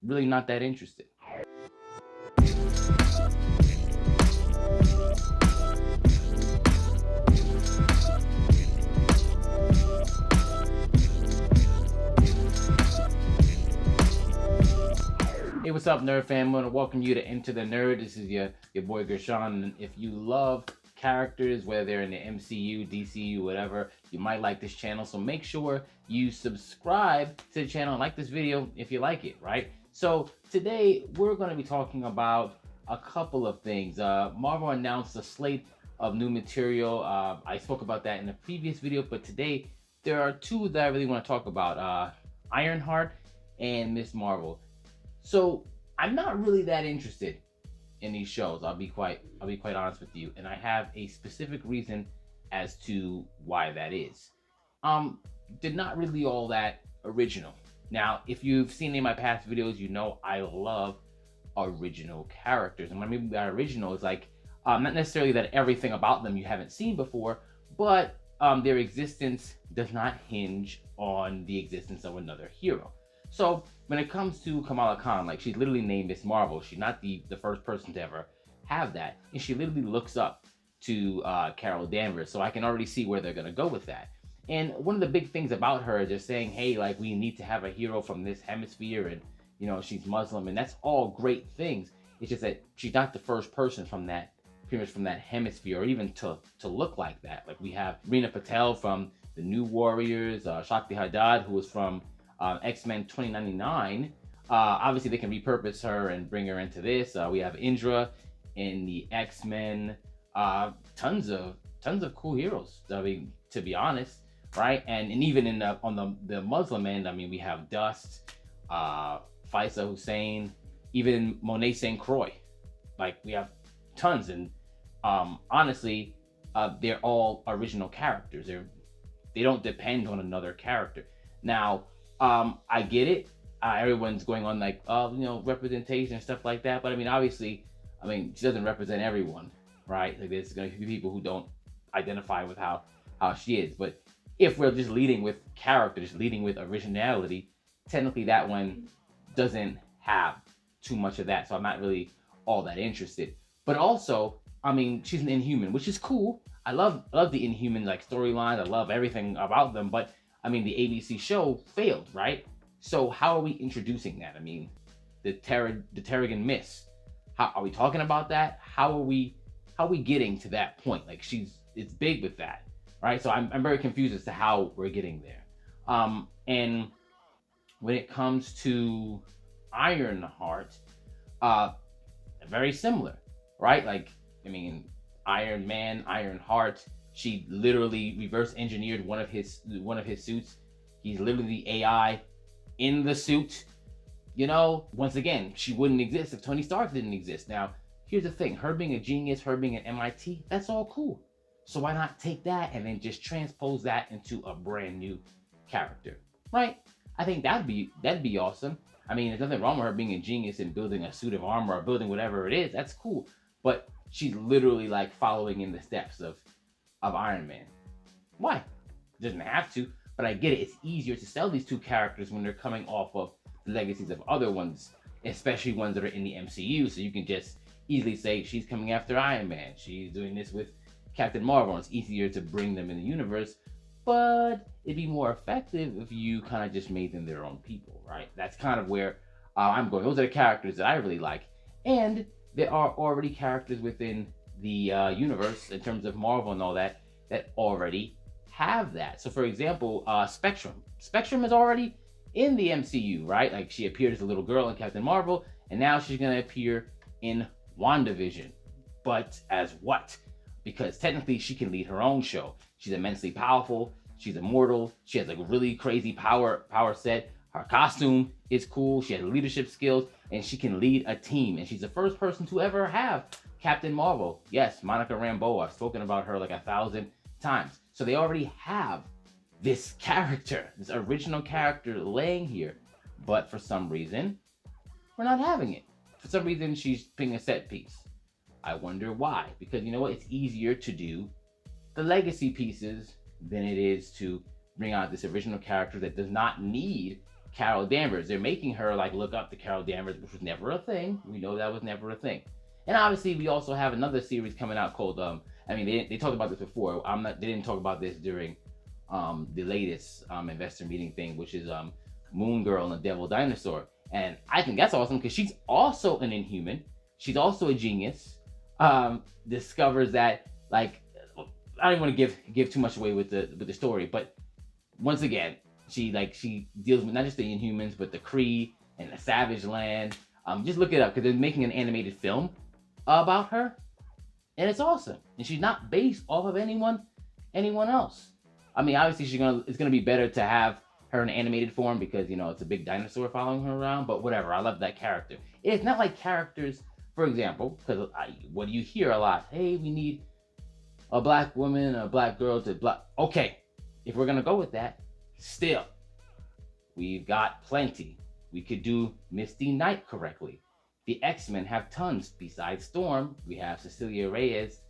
really not that interested. Hey, what's up, nerd fam? I want to welcome you to Into the Nerd. This is your boy Gershon, and if you love characters, whether they're in the MCU, DCU, whatever, you might like this channel. So make sure you subscribe to the channel and like this video if you like it, right? So today we're going to be talking about a couple of things. Marvel announced a slate of new material. I spoke about that in a previous video, but today there are two that I really want to talk about: Ironheart and Ms.Marvel. So I'm not really that interested in these shows. I'll be quite honest with you, and I have a specific reason as to why that is. They're not really all that original. Now, if you've seen any of my past videos, you know I love original characters, and what I mean by original is like not necessarily that everything about them you haven't seen before, but their existence does not hinge on the existence of another hero. So when it comes to Kamala Khan, like, she's literally named Ms.Marvel. She's not the first person to ever have that. And she literally looks up to Carol Danvers. So I can already see where they're going to go with that. And one of the big things about her is just saying, hey, like, we need to have a hero from this hemisphere. And, you know, she's Muslim. And that's all great things. It's just that she's not the first person from that, pretty much from that hemisphere, or even to look like that. Like, we have Rina Patel from the New Warriors, Shakti Haddad, who was from X-Men 2099. Obviously they can repurpose her and bring her into this. We have Indra in the X-Men. Tons of cool heroes, I mean, to be honest, right? And even in on the Muslim end, I mean, we have Dust, Faisa Hussein, even Monet St. Croix. Like, we have tons, and honestly, they're all original characters. They don't depend on another character. Now, I get it. Everyone's going on like, you know, representation and stuff like that. But I mean, obviously, I mean, she doesn't represent everyone, right? Like, there's going to be people who don't identify with how she is. But if we're just leading with character, just leading with originality, technically that one doesn't have too much of that. So I'm not really all that interested. But also, I mean, she's an Inhuman, which is cool. I love the Inhuman like storylines. I love everything about them. But I mean, the ABC show failed, right? So how are we introducing that? I mean, the Terrigen Mist. How are we talking about that? How are we getting to that point? Like, it's big with that, right? So I'm very confused as to how we're getting there. And when it comes to Ironheart, very similar, right? Like, I mean, Iron Man, Ironheart. She literally reverse engineered one of his suits. He's literally the AI in the suit. You know, once again, she wouldn't exist if Tony Stark didn't exist. Now, here's the thing. Her being a genius, her being at MIT, that's all cool. So why not take that and then just transpose that into a brand new character, right? I think that'd be awesome. I mean, there's nothing wrong with her being a genius and building a suit of armor or building whatever it is. That's cool. But she's literally like following in the steps of Iron Man. Why? It doesn't have to, but I get it. It's easier to sell these two characters when they're coming off of the legacies of other ones, especially ones that are in the MCU. So you can just easily say she's coming after Iron Man. She's doing this with Captain Marvel. And it's easier to bring them in the universe, but it'd be more effective if you kind of just made them their own people, right? That's kind of where I'm going. Those are the characters that I really like, and there are already characters within the universe in terms of Marvel and all that already have that. So for example, Spectrum is already in the MCU, right? Like, she appeared as a little girl in Captain Marvel, and now she's gonna appear in WandaVision. But as what? Because technically she can lead her own show. She's immensely powerful, she's immortal, she has like a really crazy power set. Her costume is cool, she has leadership skills, and she can lead a team. And she's the first person to ever have Captain Marvel. Yes, Monica Rambeau. I've spoken about her like 1,000 times. So they already have this character, this original character laying here. But for some reason, we're not having it. For some reason, she's being a set piece. I wonder why. Because you know what? It's easier to do the legacy pieces than it is to bring out this original character that does not need Carol Danvers. They're making her like look up to Carol Danvers, which was never a thing. We know that was never a thing. And obviously, we also have another series coming out called I mean, they talked about this before. They didn't talk about this during the latest investor meeting thing, which is Moon Girl and the Devil Dinosaur. And I think that's awesome because she's also an Inhuman. She's also a genius. Discovers that, like, I don't want to give too much away with the story, but once again, she deals with not just the Inhumans, but the Kree and the Savage Land. Just look it up because they're making an animated film about her, and it's awesome. And she's not based off of anyone else. I mean, obviously, it's gonna be better to have her in animated form because, you know, it's a big dinosaur following her around. But whatever, I love that character. It's not like characters, for example, because what do you hear a lot? Hey, we need a black woman, a black girl to black. Okay, if we're gonna go with that, still, we've got plenty. We could do Misty Knight correctly. The X-Men have tons. Besides Storm, we have Cecilia Reyes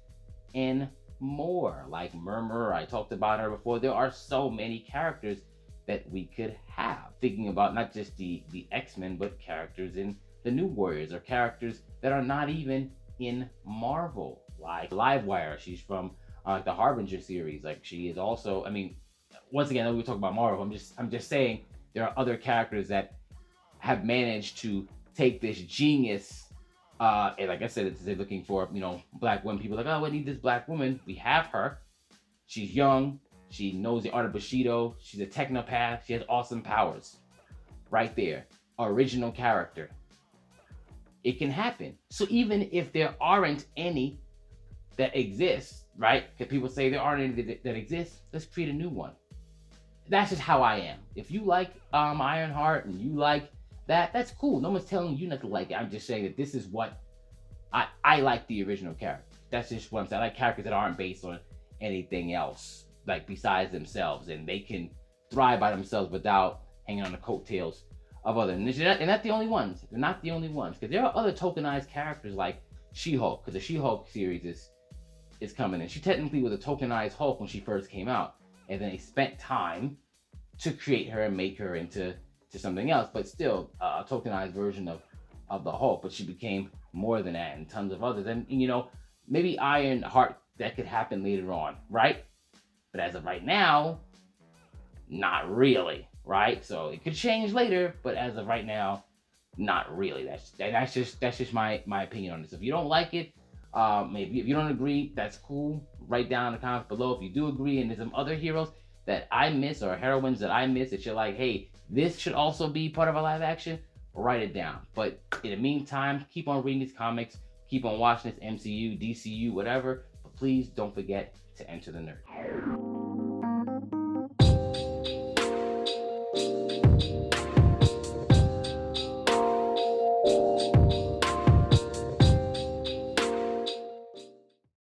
and more. Like Murmur, I talked about her before. There are so many characters that we could have. Thinking about not just the X-Men, but characters in the New Warriors, or characters that are not even in Marvel. Like Livewire, she's from the Harbinger series. Like, she is also, I mean, once again, we talk about Marvel. I'm just saying there are other characters that have managed to take this genius, and like I said, they're looking for, you know, black women. People are like, oh, we need this black woman. We have her. She's young. She knows the art of Bushido. She's a technopath. She has awesome powers. Right there. Original character. It can happen. So even if there aren't any that exist, right? Because people say there aren't any that exist, let's create a new one. That's just how I am. If you like Ironheart and you like that, that's cool. No one's telling you not to like it. I'm just saying that this is what I like, the original character. That's just what I'm saying. I like characters that aren't based on anything else, like besides themselves, and they can thrive by themselves without hanging on the coattails of others. And they're not the only ones. They're not the only ones, because there are other tokenized characters like She-Hulk, because the She-Hulk series is coming in. She technically was a tokenized Hulk when she first came out, and then they spent time to create her and make her into something else, but still a tokenized version of the Hulk. But she became more than that, and tons of others. And you know, maybe Ironheart, that could happen later on, right? But as of right now, not really, right? So it could change later, but as of right now, not really. That's just my opinion on this. If you don't like it, maybe if you don't agree, that's cool. Write down in the comments below if you do agree, and there's some other heroes that I miss, or heroines that I miss, that you're like, hey, this should also be part of a live action. Write it down. But in the meantime, keep on reading these comics, keep on watching this MCU, DCU, whatever. But please don't forget to enter the nerd.